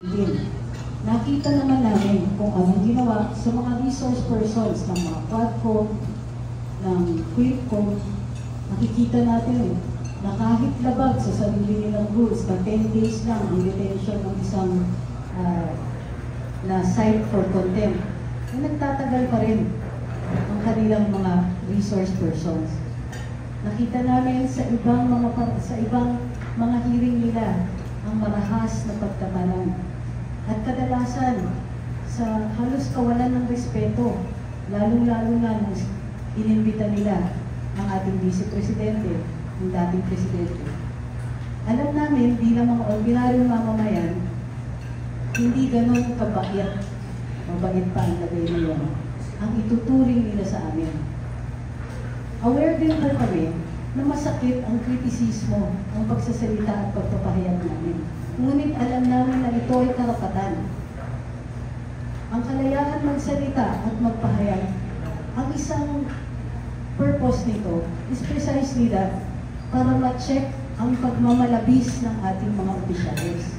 din. Nakita naman namin kung anong ginawa sa mga resource persons ng mga Quadcom, ng Quidcom. Nakikita natin na kahit labag sa sarili nilang rules na 10 days lang ang detention ng isang na cite for contempt, ay nagtatagal pa rin ang kanilang mga resource persons. Nakita namin sa ibang mga hearing nila ang marahas na pagtatanan. At kadalasan, sa halos kawalan ng respeto, lalong-lalo na nung inimbita nila ang ating Vice Presidente, ang dating Presidente. Alam namin, bilang mga ordinaryong mamamayan, hindi ganun kabait, mabait pa ang lagay nila, ang ituturing nila sa amin. Aware din po kami na masakit ang kritisismo, ang pagsasalita at pagpapahayag namin. Ngunit alam namin na ito ay karapatan. Ang kalayaan magsalita at magpahayag, ang isang purpose nito is precisely that, para ma-check ang pagmamalabis ng ating mga opisyalis.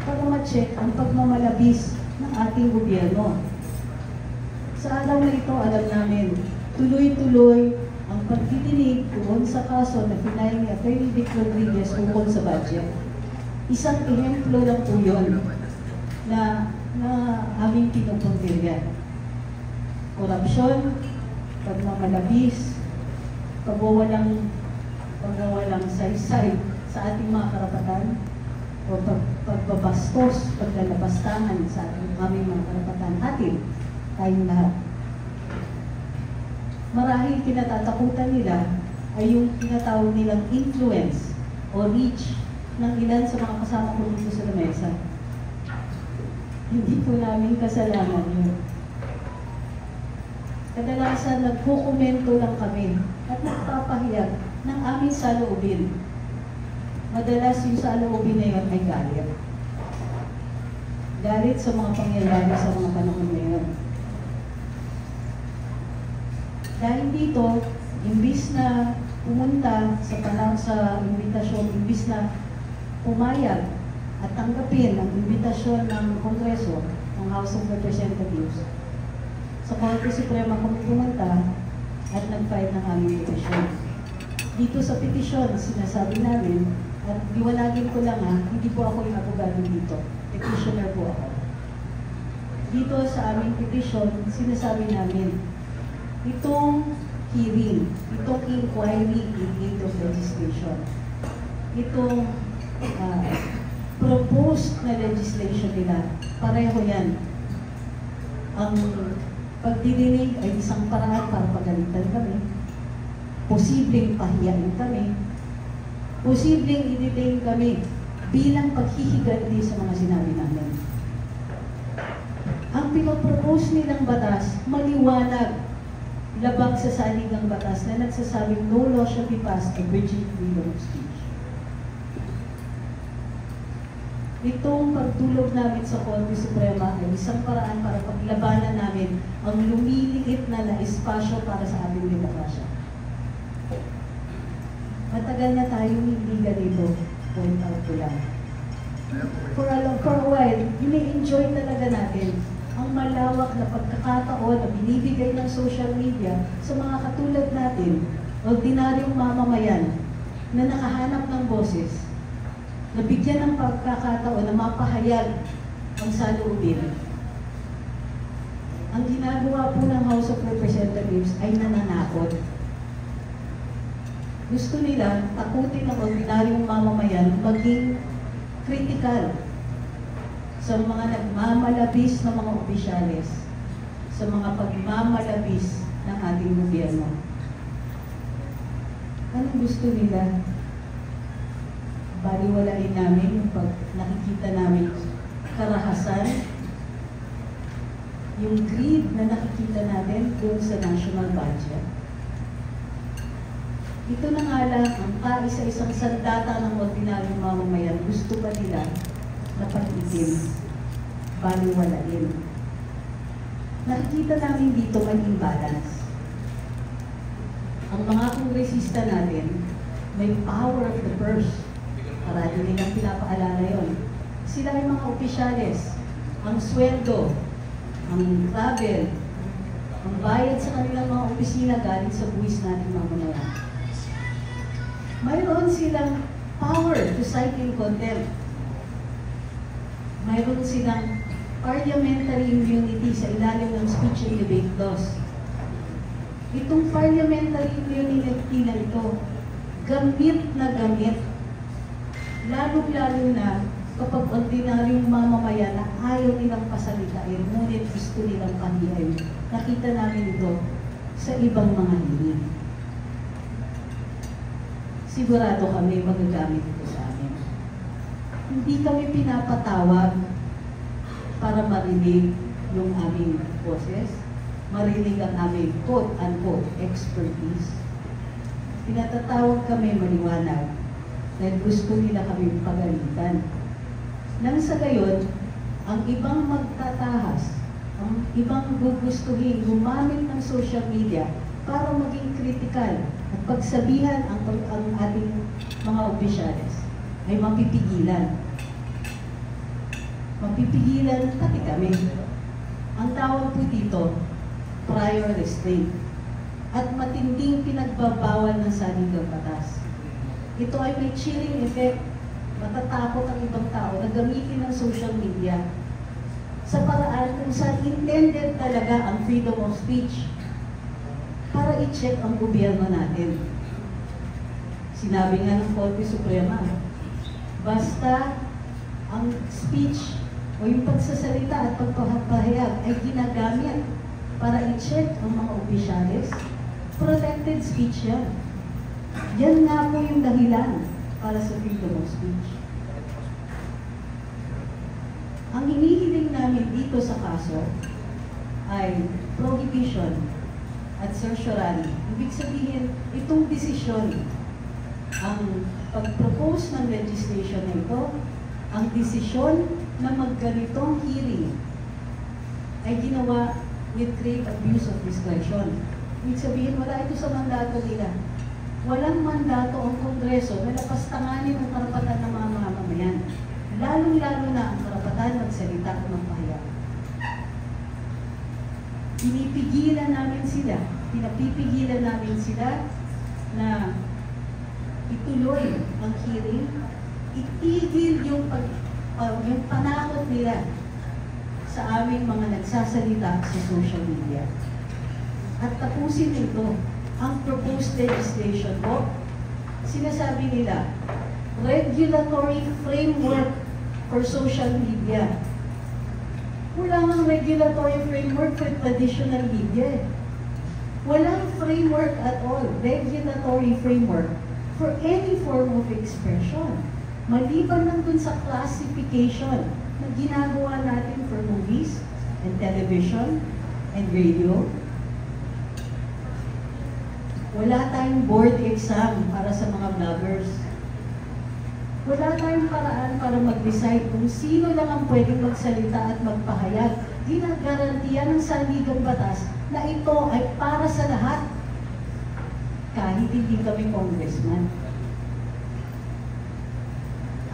Para ma-check ang pagmamalabis ng ating gobyerno. Sa araw na ito, alam namin, tuloy-tuloy ang pagdidinig doon sa kaso na finail ni Atty. Vic Rodriguez tungkol sa budget. Isang ehemplo lang po yun na aming pinupuntiryan. Korupsyon, pagmamalabis, pagwawalang saysay sa ating mga karapatan, o pagbabastos, paglalabastangan sa aming mga karapatan atin, tayong lahat. Marahil kinatatakutan nila ay yung tinatawag nilang influence o reach ng ilan sa mga kasama ko dito sa lamesa. Hindi po namin kasalanan yun. Kadalasan nagkukomento lang kami at nagpapahayag ng aming saloobin. Madalas yung saloobin na yun ay galit. Galit sa mga pangyayari sa mga panahon na yun. Dahil dito, imbis na pumunta sa imbitasyon, imbis na pumayag at tanggapin ang imbitasyon ng Kongreso, ng House of Representatives, sa Korte Suprema kami pumunta at nag-file ng aming petisyon. Dito sa petisyon, sinasabi namin, at liwanagin ko lang hindi po ako yung abogado dito, petitioner po ako. Dito sa aming petisyon, sinasabi namin, itong hearing, itong inquiry in aid of legislation, itong proposed na legislation nila, pareho yan. Ang pagdidinig ay isang paraan para pagalitan kami, posibleng pahiyain kami, posibleng i-detain kami bilang paghihiganti sa mga sinabi namin. Ang pinopropose nilang batas, maliwanag, labag sa saligang batas na nagsasabing no law shall be passed abridging freedom of speech. Itong pagtulog namin sa Korte Suprema ay isang paraan para paglabanan namin ang lumiliit na espasyo para sa ating demokrasya. Matagal na tayong hindi ganito, point out ko lang. For a while, ini-enjoy talaga natin ang malawak na pagkakataon na binibigay ng social media sa mga katulad natin, ordinaryong mamamayan na nakahanap ng boses, na bigyan ng pagkakataon na mapahayag ang saloobin. Ang ginagawa po ng House of Representatives ay nananakot. Gusto nila takutin ang ordinaryong mamamayan maging critical sa mga nagmamalabis na mga opisyalis, sa mga pagmamalabis ng ating gobyerno. Anong gusto nila? Baliwalain namin yung pag nakikita namin karahasan, yung greed na nakikita natin doon sa national budget. Ito na nga lang ang kaisa-isang sandata ng ordinaryong mamamayan, gusto ba nila na pag-itim, baliwalain. Nakikita namin dito may imbalance. Ang mga kongresista natin may power of the purse. Parati nilang pinapaalala yon. Sila ay mga opisyales. Ang sweldo, ang travel, ang bayad sa kanilang mga opisina galing sa buwis natin mamamayan. Mayroon silang power to cite in contempt. Mayroon silang parliamentary immunity sa ilalim ng speech and debate laws. Itong parliamentary immunity na ito, gamit na gamit. Lalo-lalo na kapag ordinaryong mamamayan na ayaw nilang pasalitain, ngunit gusto nilang pahiyain. Nakita namin ito sa ibang mga hearing. Sigurado kami magagamit ito sa amin. Hindi kami pinapatawag para marinig yung aming boses, marinig ang aming quote-unquote expertise. Pinatatawag kami maliwanag dahil gusto nila kami pagalitan. Nang sa gayon, ang ibang magtatahas, ang ibang gugustuhin gumamit ng social media para maging kritikal at pagsabihan ang ating mga opisyales ay mapipigilan. Mapipigilan pati kami. Ang tawag po dito, prior restraint at matinding pinagbabawal ng saligang batas. Ito ay may chilling effect. Matatakot ang ibang tao na gamitin ng social media sa paraan kung saan intended talaga ang freedom of speech para i-check ang gobyerno natin. Sinabi nga ng Korte Suprema, basta ang speech o yung pagsasalita at pagpapahayag ay ginagamit para i-check ang mga opisyales, protected speech yan. Yan nga po yung dahilan para sa freedom of speech. Ang hinihiling namin dito sa kaso ay prohibition at certiorari. Ibig sabihin, itong desisyon, ang pag-propose ng legislation na ito, ang desisyon na magganitong hearing ay ginawa with great abuse of discretion. Ibig sabihin, wala ito sa mandato nila. Walang mandato ang Kongreso na lapastanganin ang karapatan ng mga mamamayan. Lalong-lalo na ang karapatan magsalita at magpahayag. Pinipigilan namin sila, pinapipigilan namin sila na ituloy ang hearing, itigil yung panakot nila sa aming mga nagsasalita sa social media. At tapusin ito. Ang proposed legislation po, sinasabi nila, regulatory framework for social media. Wala nang regulatory framework for traditional media. Walang framework at all, regulatory framework for any form of expression. Maliban lang dun sa classification na ginagawa natin for movies and television and radio. Wala tayong board exam para sa mga vloggers. Wala tayong paraan para mag-decide kung sino lang ang pwedeng magsalita at magpahayag. Ginagarantiya ng saligang batas na ito ay para sa lahat. Kahit hindi kami congressman.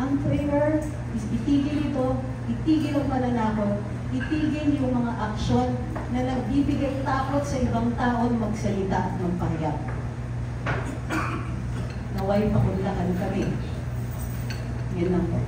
Ang prayer is itigil ito, itigil ang pananakot, itigil yung mga aksyon na nagbibigay takot sa ibang taon magsalita at magpahayag. Naway pakunlakan kami. Yan lang po.